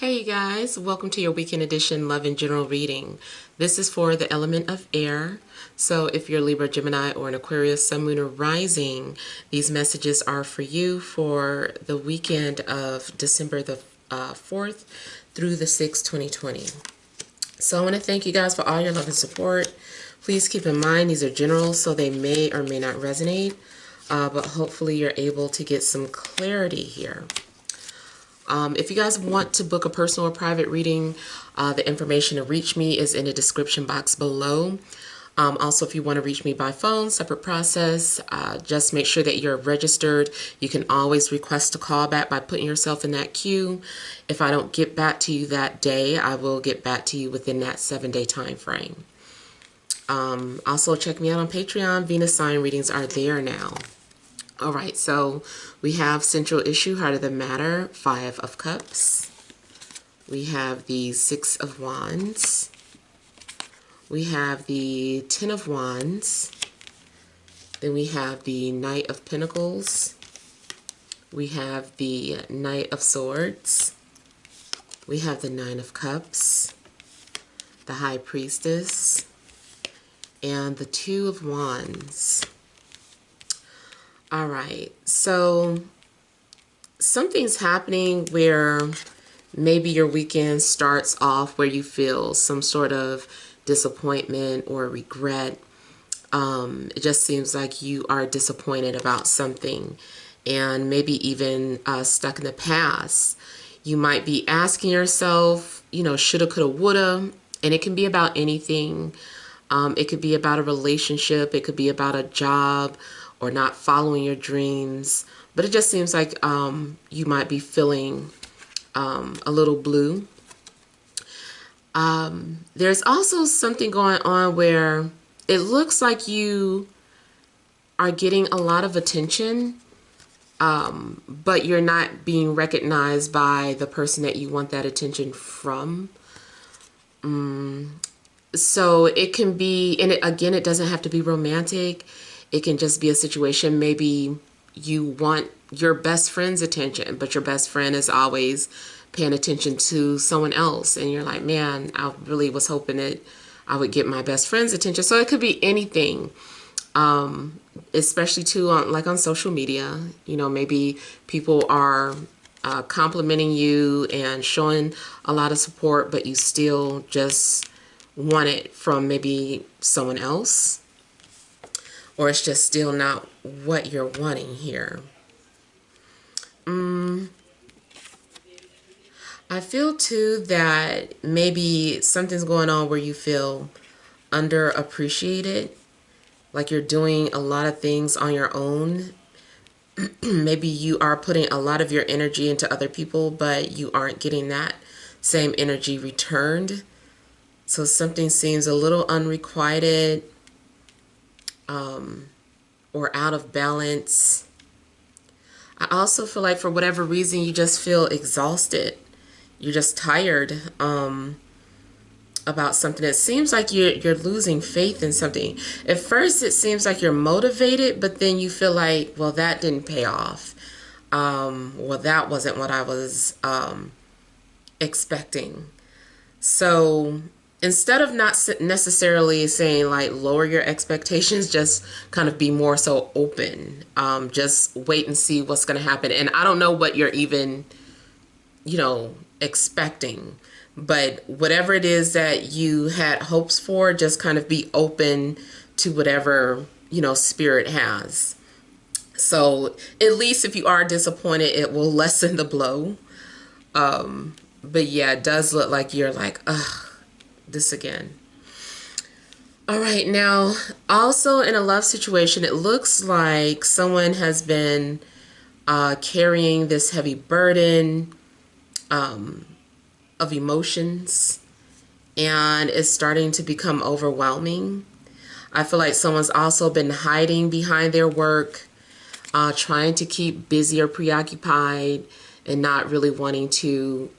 Hey you guys, welcome to your weekend edition Love and General reading. This is for the element of air. So if you're Libra, Gemini, or an Aquarius, Sun, Moon, or Rising, these messages are for you for the weekend of December the 4th through the 6th, 2020. So I want to thank you guys for all your love and support. Please keep in mind these are general, so they may or may not resonate, but hopefully you're able to get some clarity here. If you guys want to book a personal or private reading, the information to reach me is in the description box below. Also, if you want to reach me by phone, separate process, just make sure that you're registered. You can always request a callback by putting yourself in that queue. If I don't get back to you that day, I will get back to you within that 7-day time frame. Also, check me out on Patreon. Venus sign readings are there now. All right, so we have central issue, heart of the matter, 5 of cups. We have the 6 of wands. We have the 10 of wands. Then we have the Knight of Pentacles. We have the Knight of Swords. We have the 9 of Cups, the High Priestess, and the 2 of Wands. All right, so something's happening where maybe your weekend starts off where you feel some sort of disappointment or regret. It just seems like you are disappointed about something, and maybe even stuck in the past. You might be asking yourself, shoulda, coulda, woulda, and it can be about anything. It could be about a relationship. It could be about a job, or not following your dreams. But it just seems like you might be feeling a little blue. There's also something going on where it looks like you are getting a lot of attention, but you're not being recognized by the person that you want that attention from. So it can be, and again, it doesn't have to be romantic. It can just be a situation. Maybe you want your best friend's attention, but your best friend is always paying attention to someone else. And you're like, man, I really was hoping that I would get my best friend's attention. So it could be anything, especially too on social media. Maybe people are complimenting you and showing a lot of support, but you still just want it from maybe someone else. Or it's just still not what you're wanting here. I feel too that maybe something's going on where you feel underappreciated, like you're doing a lot of things on your own. Maybe you are putting a lot of your energy into other people, but you aren't getting that same energy returned. So something seems a little unrequited, or out of balance. I also feel like for whatever reason you just feel exhausted. You're just tired about something. It seems like you're losing faith in something. At first it seems like you're motivated, but then you feel like, well, that didn't pay off. Well, that wasn't what I was expecting. So instead of not necessarily saying like lower your expectations, just kind of be more so open. Just wait and see what's going to happen. And I don't know what you're even, expecting, but whatever it is that you had hopes for, just kind of be open to whatever, spirit has. So at least if you are disappointed, it will lessen the blow. But yeah, it does look like you're like, ugh, this again. All right, now also in a love situation, it looks like someone has been carrying this heavy burden of emotions, and it's starting to become overwhelming. I feel like someone's also been hiding behind their work, trying to keep busy or preoccupied, and not really wanting to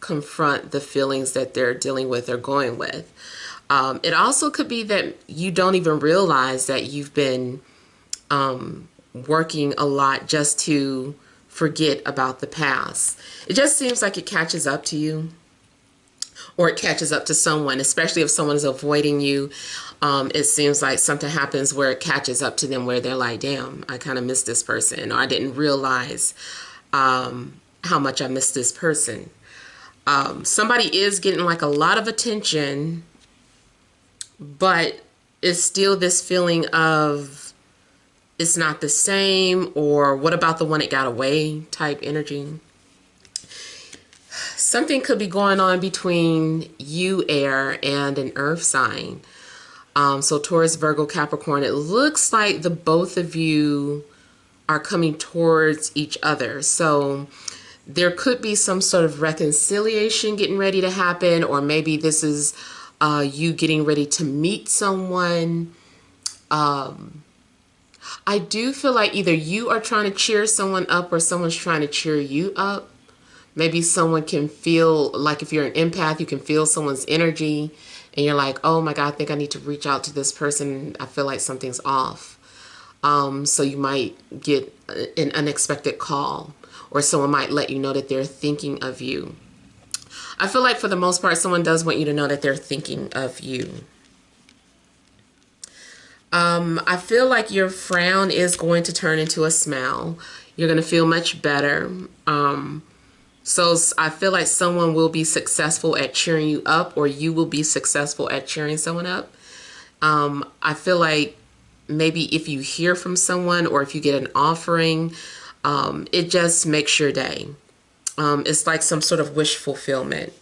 confront the feelings that they're dealing with or going with. It also could be that you don't even realize that you've been working a lot just to forget about the past. It just seems like it catches up to you, or it catches up to someone, especially if someone is avoiding you. It seems like something happens where it catches up to them, where they're like, damn, I kind of miss this person, or I didn't realize how much I miss this person. Somebody is getting like a lot of attention, but it's still this feeling of it's not the same, or what about the one that got away type energy. Something could be going on between you, air, and an earth sign. So Taurus, Virgo, Capricorn, it looks like the both of you are coming towards each other. So there could be some sort of reconciliation getting ready to happen, or maybe this is you getting ready to meet someone. I do feel like either you are trying to cheer someone up, or someone's trying to cheer you up. Maybe someone can feel like, if you're an empath, you can feel someone's energy and you're like, oh my God, I think I need to reach out to this person. I feel like something's off. So you might get an unexpected call, or someone might let you know that they're thinking of you. I feel like for the most part, someone does want you to know that they're thinking of you. I feel like your frown is going to turn into a smile. You're going to feel much better. So I feel like someone will be successful at cheering you up, or you will be successful at cheering someone up. I feel like maybe if you hear from someone, or if you get an offering, it just makes your day. It's like some sort of wish fulfillment.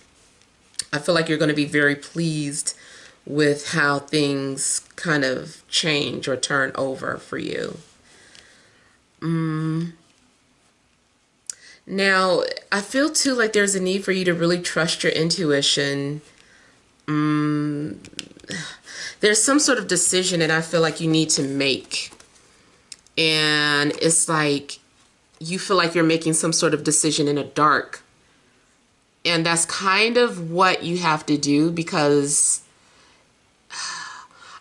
I feel like you're going to be very pleased with how things kind of change or turn over for you. Now, I feel too like there's a need for you to really trust your intuition. There's some sort of decision that I feel like you need to make. And it's like you feel like you're making some sort of decision in the dark. And that's kind of what you have to do, because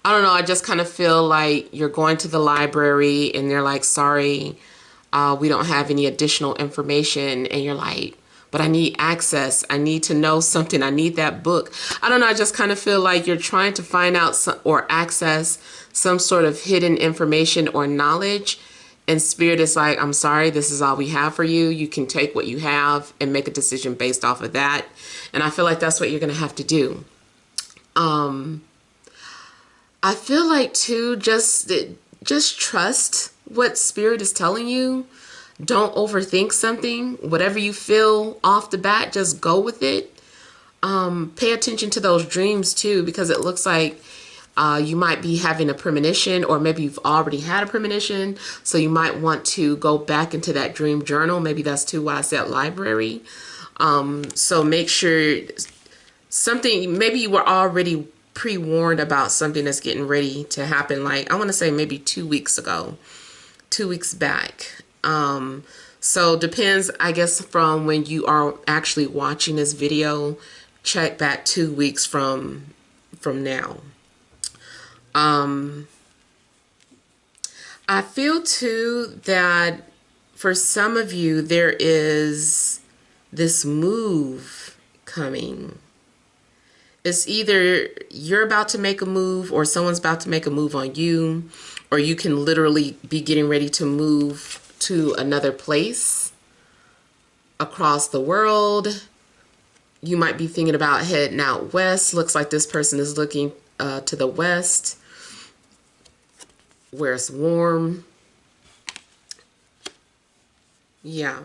I don't know, I just kind of feel like you're going to the library and they're like, sorry, we don't have any additional information. And you're like, but I need access. I need to know something. I need that book. I don't know. I just kind of feel like you're trying to find out or access some sort of hidden information or knowledge. And Spirit is like, I'm sorry, this is all we have for you. You can take what you have and make a decision based off of that. And I feel like that's what you're going to have to do. I feel like too, just trust what Spirit is telling you. Don't overthink something. Whatever you feel off the bat, just go with it. Pay attention to those dreams too, because it looks like you might be having a premonition, or maybe you've already had a premonition. So you might want to go back into that dream journal. Maybe that's too why I said library. So make sure something, maybe you were already pre-warned about something that's getting ready to happen. Like, I want to say maybe 2 weeks ago, 2 weeks back. So depends, I guess, from when you are actually watching this video. Check back 2 weeks from now. I feel too that for some of you, there is this move coming. It's either you're about to make a move, or someone's about to make a move on you, or you can literally be getting ready to move to another place across the world. You might be thinking about heading out west. Looks like this person is looking to the west, where it's warm. Yeah.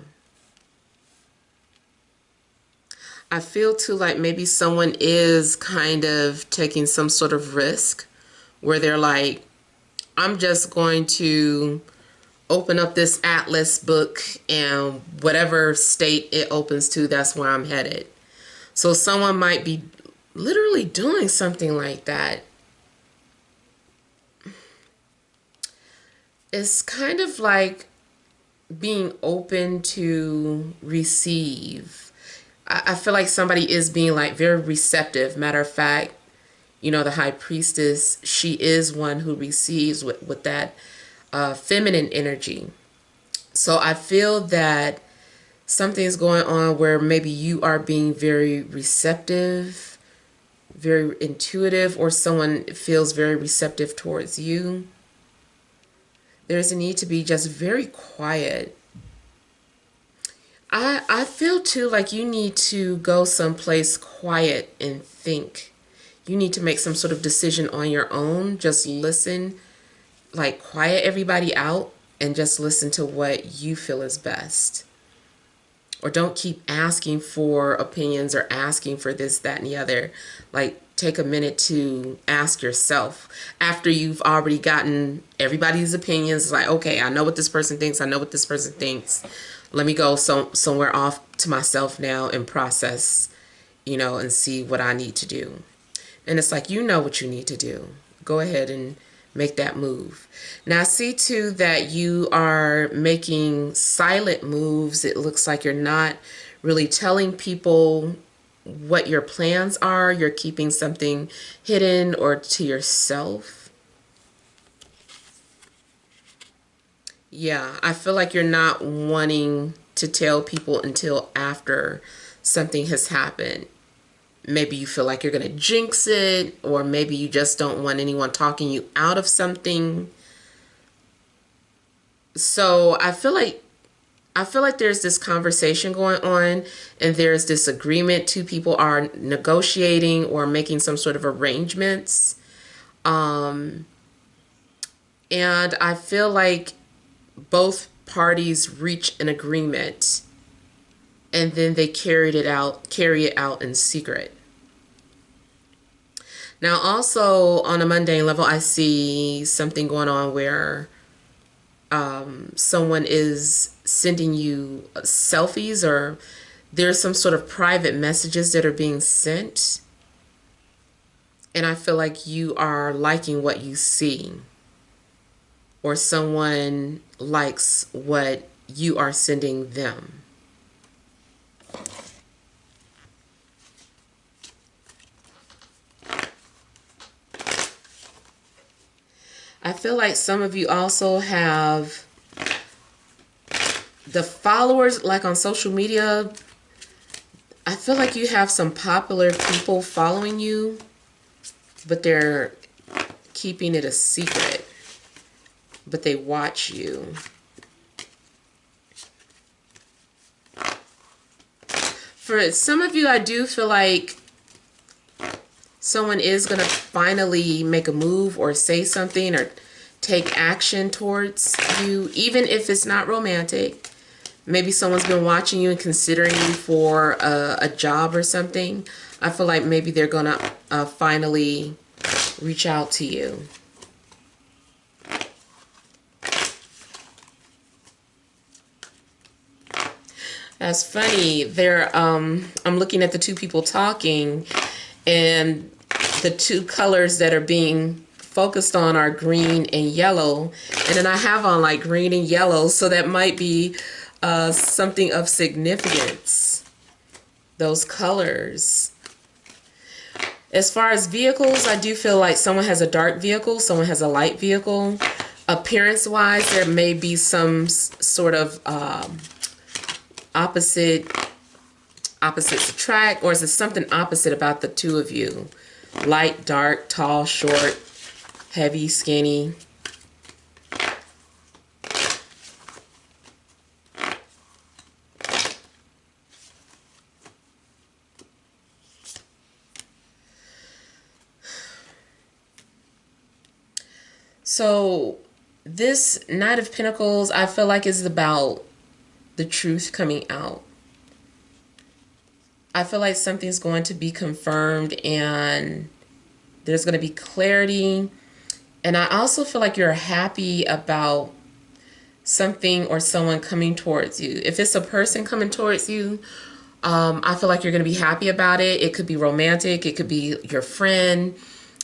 I feel too like maybe someone is kind of taking some sort of risk, where they're like, I'm just going to open up this atlas book, and whatever state it opens to, that's where I'm headed. So someone might be literally doing something like that. It's kind of like being open to receive. I feel like somebody is being like very receptive. Matter of fact, you know, the high priestess, she is one who receives with that feminine energy. So I feel that something's going on where maybe you are being very receptive, very intuitive, or someone feels very receptive towards you. There's a need to be just very quiet. I feel too like you need to go someplace quiet and think. You need to make some sort of decision on your own. Just listen, like quiet everybody out and just listen to what you feel is best. Or don't keep asking for opinions or asking for this, that, and the other. Like, take a minute to ask yourself after you've already gotten everybody's opinions. Like, okay, I know what this person thinks. I know what this person thinks. Let me go somewhere off to myself now and process, and see what I need to do. And it's like, you know what you need to do. Go ahead and make that move. Now, I see too that you are making silent moves. It looks like you're not really telling people what your plans are. You're keeping something hidden or to yourself. Yeah, I feel like you're not wanting to tell people until after something has happened. Maybe you feel like you're going to jinx it, or maybe you just don't want anyone talking you out of something. So I feel like there's this conversation going on, and there's this agreement. Two people are negotiating or making some sort of arrangements. And I feel like both parties reach an agreement, and then they carry it out in secret. Now, also on a mundane level, I see something going on where someone is sending you selfies, or there's some sort of private messages that are being sent. And I feel like you are liking what you see, or someone likes what you are sending them. I feel like some of you also have the followers, like on social media. I feel like you have some popular people following you, but they're keeping it a secret, but they watch you. For some of you, I do feel like someone is going to finally make a move or say something or take action towards you, even if it's not romantic. Maybe someone's been watching you and considering you for a job or something. I feel like maybe they're going to finally reach out to you. That's funny. I'm looking at the two people talking, and the two colors that are being focused on are green and yellow. And then I have on like green and yellow, so that might be something of significance, those colors. As far as vehicles, I do feel like someone has a dark vehicle, someone has a light vehicle. Appearance-wise, there may be some sort of opposites attract, or is it something opposite about the two of you? Light, dark, tall, short, heavy, skinny. So this Knight of Pentacles, I feel like, is about the truth coming out. I feel like something's going to be confirmed and there's going to be clarity. And I also feel like you're happy about something or someone coming towards you. If it's a person coming towards you, I feel like you're going to be happy about it. It could be romantic. It could be your friend.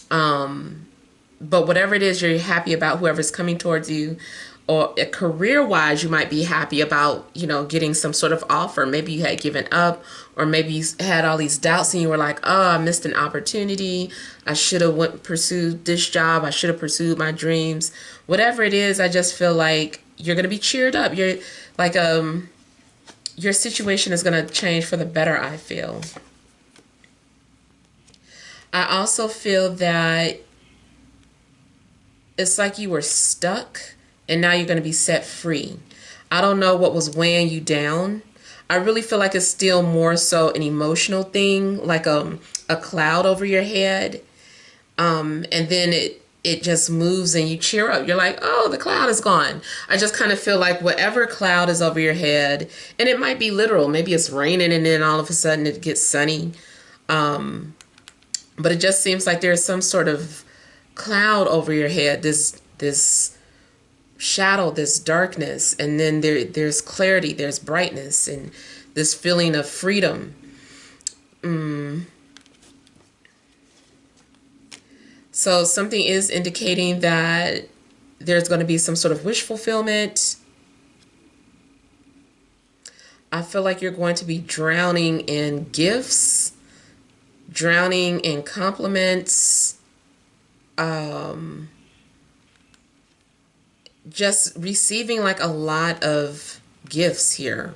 But whatever it is, you're happy about whoever's coming towards you. Or career-wise, you might be happy about, getting some sort of offer. Maybe you had given up, or maybe you had all these doubts and you were like, oh, I missed an opportunity. I should have pursued this job. I should have pursued my dreams. Whatever it is, I just feel like you're going to be cheered up. You're like, your situation is going to change for the better, I feel. I also feel that it's like you were stuck and now you're going to be set free. I don't know what was weighing you down. I really feel like it's still more so an emotional thing, like a cloud over your head. And then it just moves and you cheer up. You're like, oh, the cloud is gone. I just kind of feel like whatever cloud is over your head, and it might be literal. Maybe it's raining and then all of a sudden it gets sunny. But it just seems like there's some sort of cloud over your head, this shadow, this darkness, and then there's clarity, there's brightness, and this feeling of freedom. So something is indicating that there's going to be some sort of wish fulfillment. I feel like you're going to be drowning in gifts, drowning in compliments, just receiving like a lot of gifts here.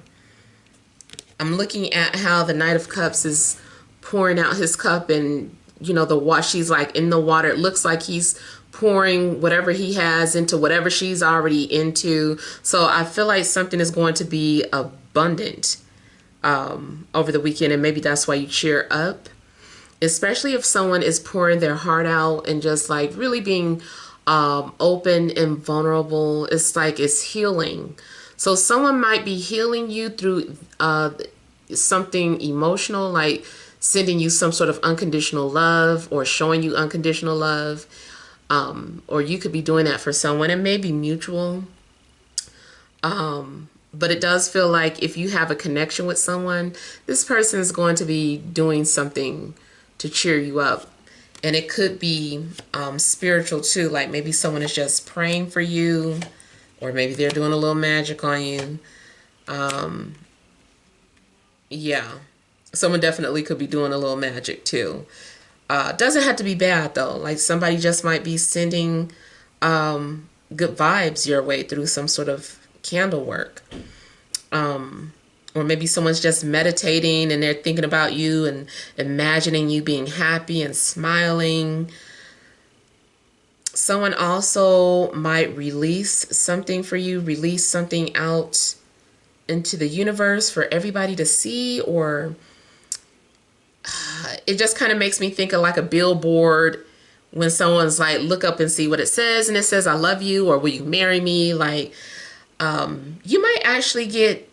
I'm looking at how the Knight of Cups is pouring out his cup, and the wash, she's like in the water. It looks like he's pouring whatever he has into whatever she's already into. So I feel like something is going to be abundant over the weekend, and maybe that's why you cheer up, especially if someone is pouring their heart out and just like really being open and vulnerable. It's like it's healing. So someone might be healing you through something emotional, like sending you some sort of unconditional love or showing you unconditional love. Or you could be doing that for someone. It may be mutual. But it does feel like if you have a connection with someone, this person is going to be doing something to cheer you up. And it could be spiritual too. Like maybe someone is just praying for you, or maybe they're doing a little magic on you. Yeah. Someone definitely could be doing a little magic too. Doesn't have to be bad though. Like somebody just might be sending good vibes your way through some sort of candle work. Or maybe someone's just meditating and they're thinking about you and imagining you being happy and smiling. Someone also might release something for you, release something out into the universe for everybody to see, or it just kind of makes me think of like a billboard when someone's like, look up and see what it says, and it says, I love you, or will you marry me? Like, you might actually get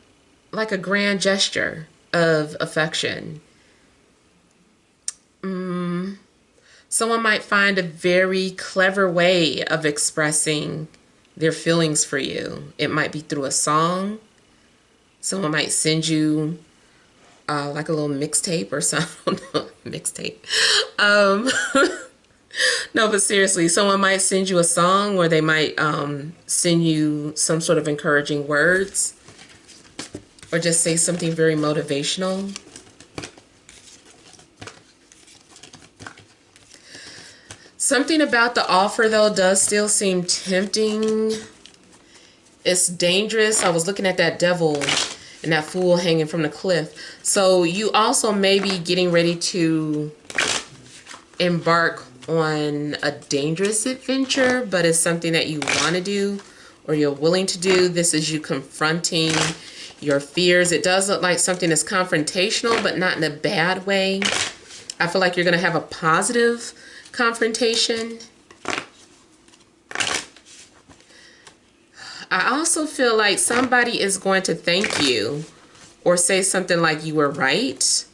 like a grand gesture of affection. Someone might find a very clever way of expressing their feelings for you. It might be through a song. Someone might send you like a little mixtape or something. Mixtape. No, but seriously, someone might send you a song, or they might send you some sort of encouraging words, or just say something very motivational. Something about the offer, though, does still seem tempting. It's dangerous. I was looking at that devil and that fool hanging from the cliff. So you also may be getting ready to embark on a dangerous adventure, but it's something that you want to do or you're willing to do. This is you confronting your fears. It does look like something that's confrontational, but not in a bad way. I feel like you're going to have a positive confrontation. I also feel like somebody is going to thank you or say something like you were right.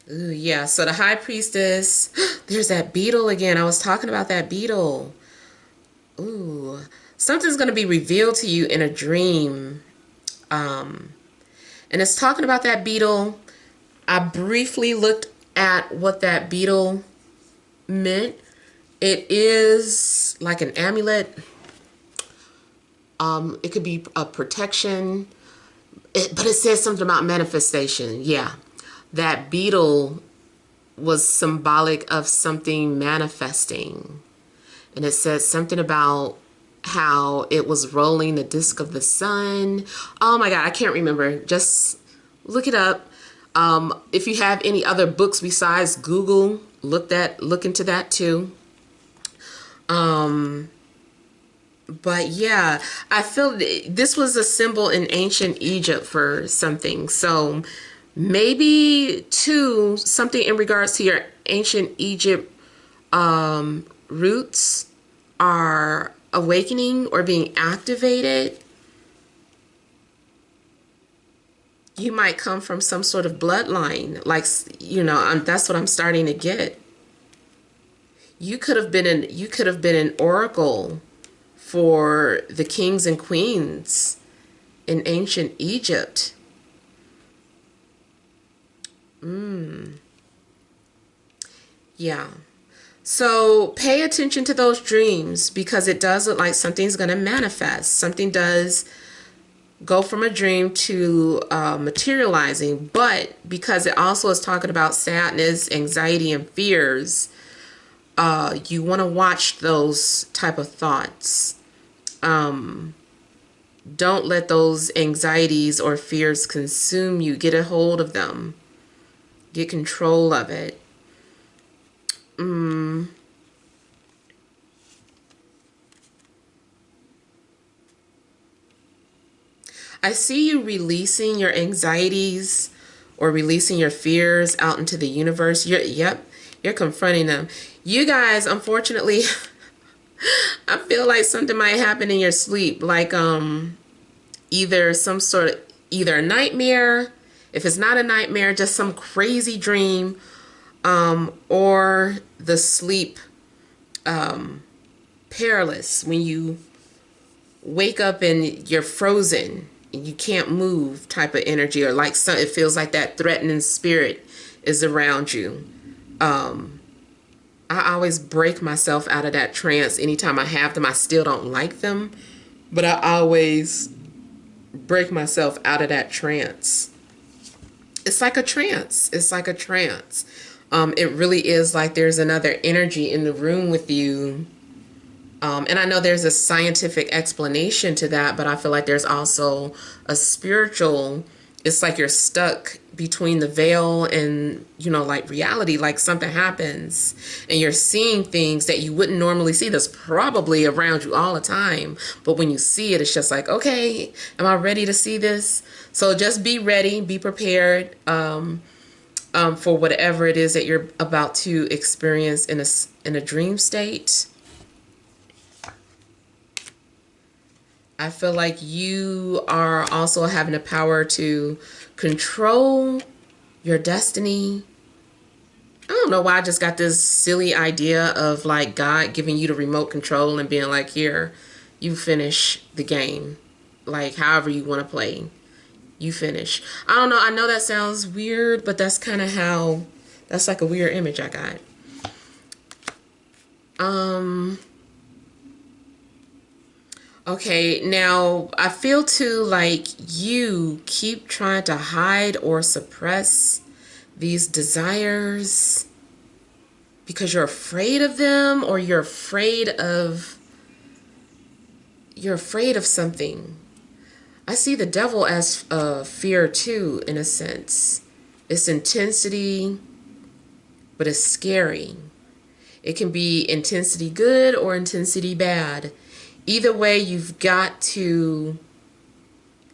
Ooh, yeah, so the High Priestess, there's that beetle again. I was talking about that beetle. Ooh, something's going to be revealed to you in a dream. And it's talking about that beetle. I briefly looked at what that beetle meant. It is like an amulet. It could be a protection, but it says something about manifestation. Yeah, that beetle was symbolic of something manifesting. And it says something about how it was rolling the disk of the sun. Oh my God, I can't remember. Just look it up. If you have any other books besides Google, look into that too. But yeah, I feel this was a symbol in ancient Egypt for something. So maybe too, something in regards to your ancient Egypt roots are awakening or being activated. You might come from some sort of bloodline, like, you know, that's what I'm starting to get. You could have been an oracle for the kings and queens in ancient Egypt. Yeah. So pay attention to those dreams, because it does look like something's going to manifest. Something does go from a dream to materializing, but because it also is talking about sadness, anxiety, and fears, you want to watch those type of thoughts. Don't let those anxieties or fears consume you. Get a hold of them. Get control of it. I see you releasing your anxieties or releasing your fears out into the universe. You're confronting them. You guys, unfortunately, I feel like something might happen in your sleep, like either a nightmare, if it's not a nightmare, just some crazy dream, or the sleep paralysis, when you wake up and you're frozen and you can't move type of energy, or like it feels like that threatening spirit is around you. I always break myself out of that trance anytime I have them. I still don't like them, but I always break myself out of that trance. It's like a trance. It's like a trance. It really is like there's another energy in the room with you. And I know there's a scientific explanation to that, but I feel like there's also a spiritual, it's like you're stuck between the veil and, you know, like reality, like something happens and you're seeing things that you wouldn't normally see, that's probably around you all the time. But when you see it, it's just like, okay, am I ready to see this? So just be ready, be prepared for whatever it is that you're about to experience in a dream state. I feel like you are also having the power to control your destiny. I don't know why I just got this silly idea of like God giving you the remote control and being like, here, you finish the game. Like however you want to play, you finish. I don't know. I know that sounds weird, but that's kind of how, that's like a weird image I got. Okay, now I feel too like you keep trying to hide or suppress these desires because you're afraid of them, or you're afraid of something. I see the devil as fear too, in a sense. It's intensity, but it's scary. It can be intensity good or intensity bad. Either way, you've got to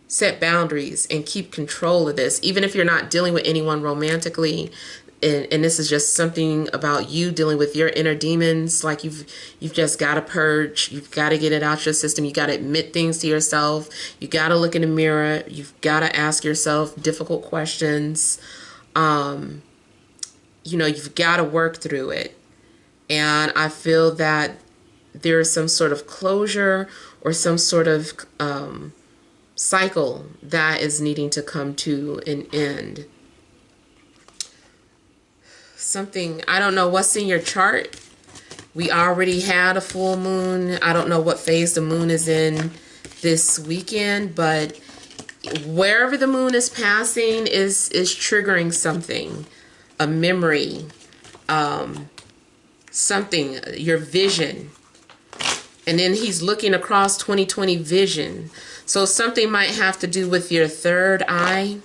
set boundaries and keep control of this, even if you're not dealing with anyone romantically. And this is just something about you dealing with your inner demons. Like you've just got to purge. You've got to get it out your system. You got to admit things to yourself. You got to look in the mirror. You've got to ask yourself difficult questions. You know, you've got to work through it. And I feel that there is some sort of closure or some sort of cycle that is needing to come to an end. Something, I don't know what's in your chart. We already had a full moon. I don't know what phase the moon is in this weekend, but wherever the moon is passing is triggering something, a memory, something, your vision. And then he's looking across 2020 vision. So something might have to do with your third eye.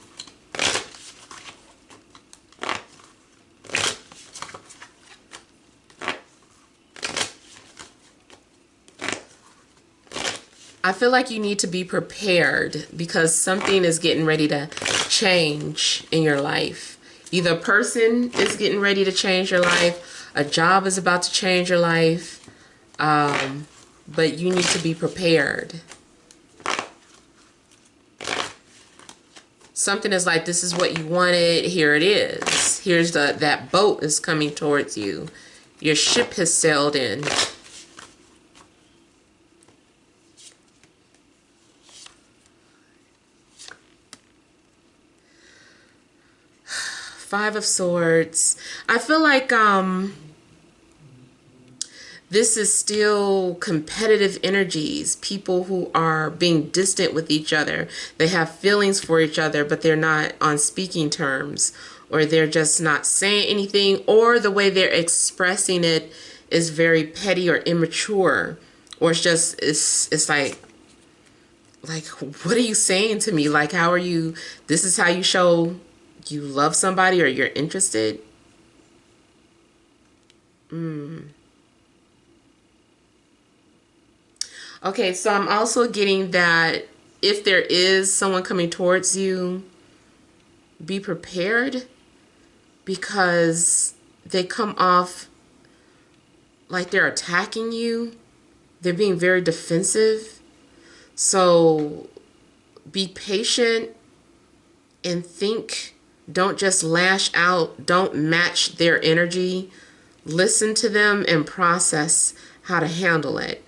I feel like you need to be prepared because something is getting ready to change in your life. Either a person is getting ready to change your life, a job is about to change your life, but you need to be prepared. Something is like, this is what you wanted, here it is. Here's that boat is coming towards you. Your ship has sailed in. Five of Swords. I feel like this is still competitive energies. People who are being distant with each other. They have feelings for each other, but they're not on speaking terms. Or they're just not saying anything. Or the way they're expressing it is very petty or immature. Or it's just, it's like, what are you saying to me? Like, how are you, this is how you show you love somebody or you're interested? Okay, so I'm also getting that if there is someone coming towards you, be prepared because they come off like they're attacking you. They're being very defensive. So be patient and think. Don't just lash out. Don't match their energy. Listen to them and process how to handle it.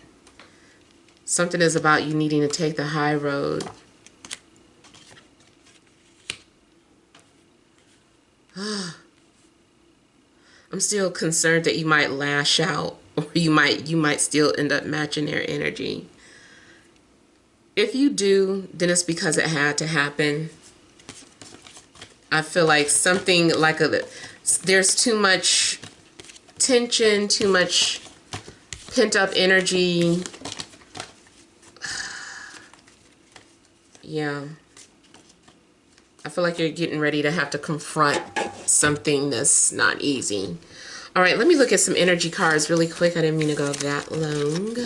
Something is about you needing to take the high road. I'm still concerned that you might lash out, or you might still end up matching their energy. If you do, then it's because it had to happen. I feel like something like there's too much tension, too much pent up energy. Yeah. I feel like you're getting ready to have to confront something that's not easy. All right, let me look at some energy cards really quick. I didn't mean to go that long.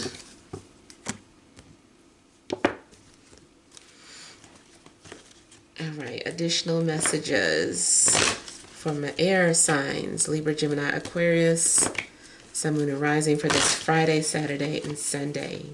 All right, additional messages for my air signs, Libra, Gemini, Aquarius, Sun, Moon, and Rising for this Friday, Saturday, and Sunday.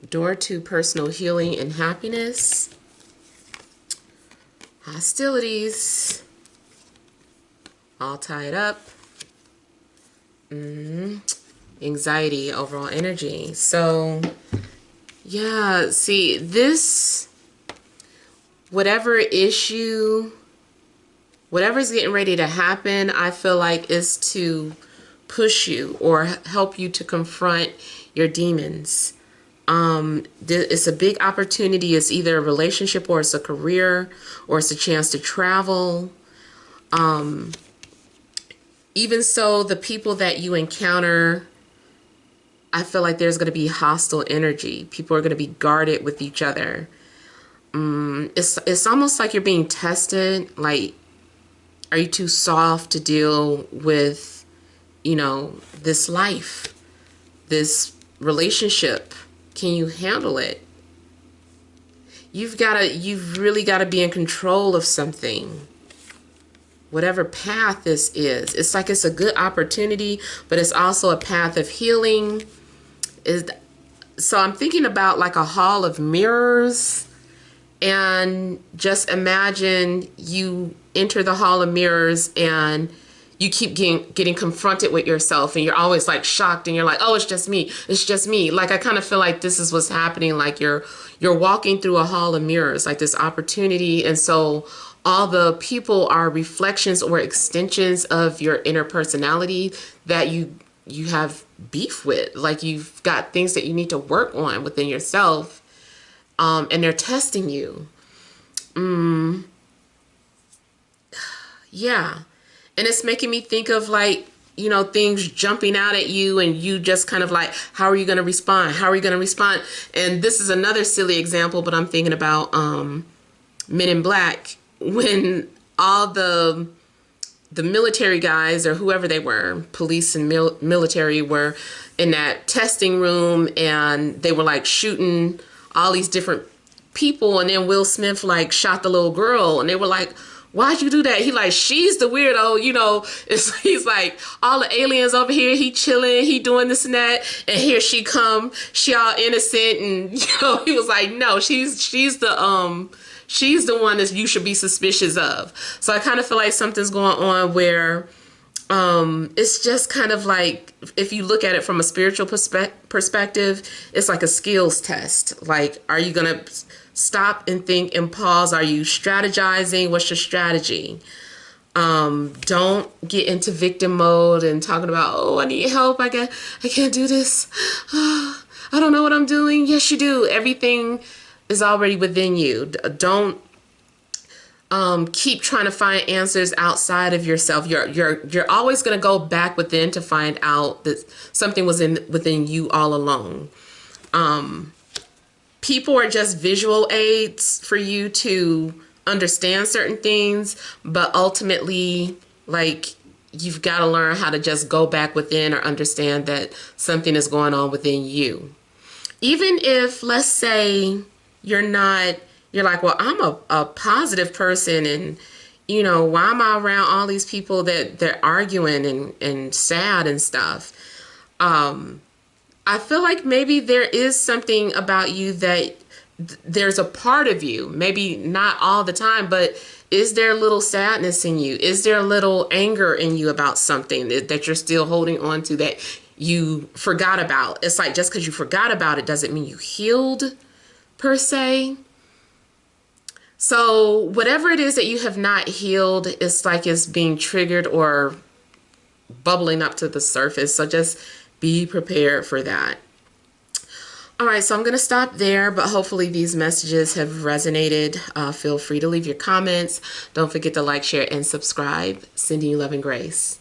Door to personal healing and happiness. Hostilities. All tied up. Anxiety, overall energy. So, yeah, see, this, whatever issue, whatever's getting ready to happen, I feel like is to push you or help you to confront your demons. It's a big opportunity. It's either a relationship or it's a career or it's a chance to travel. Even so, the people that you encounter, I feel like there's going to be hostile energy. People are going to be guarded with each other. It's almost like you're being tested. Like, are you too soft to deal with, this life, this relationship? Can you handle it? You've really got to be in control of something. Whatever path this is, it's like it's a good opportunity, but it's also a path of healing. So I'm thinking about like a hall of mirrors, And just imagine you enter the hall of mirrors and you keep getting confronted with yourself, and you're always like shocked, and you're like, oh, it's just me. It's just me. Like, I kind of feel like this is what's happening. Like you're walking through a hall of mirrors, like this opportunity. And so all the people are reflections or extensions of your inner personality that you have beef with. Like, you've got things that you need to work on within yourself. And they're testing you. Yeah. And it's making me think of, like, you know, things jumping out at you, and you just kind of like, how are you going to respond? How are you going to respond? And this is another silly example, but I'm thinking about Men in Black, when all the military guys, or whoever they were, police and military, were in that testing room, and they were like shooting all these different people, and then Will Smith like shot the little girl, and they were like, why'd you do that? He like, she's the weirdo, you know. He's like, all the aliens over here, he chilling, he doing this and that, and here she come, she all innocent, and you know, he was like, no, she's the one that you should be suspicious of. So I kind of feel like something's going on where it's just kind of like, if you look at it from a spiritual perspective, it's like a skills test. Like, are you going to stop and think and pause? Are you strategizing? What's your strategy? Don't get into victim mode and talking about, oh, I need help. I can't do this. I don't know what I'm doing. Yes, you do. Everything is already within you. Don't keep trying to find answers outside of yourself. You're always going to go back within to find out that something was within you all along. People are just visual aids for you to understand certain things, but ultimately, like, you've got to learn how to just go back within, or understand that something is going on within you. Even if, let's say, you're like, well, I'm a positive person, and, you know, why am I around all these people that they're arguing and sad and stuff? I feel like maybe there is something about you that there's a part of you, maybe not all the time, but is there a little sadness in you? Is there a little anger in you about something that you're still holding on to that you forgot about? It's like, just because you forgot about it doesn't mean you healed, per se. So whatever it is that you have not healed, it's like it's being triggered or bubbling up to the surface. So just be prepared for that. All right, so I'm going to stop there, but hopefully these messages have resonated. Feel free to leave your comments. Don't forget to like, share, and subscribe. Sending you love and grace.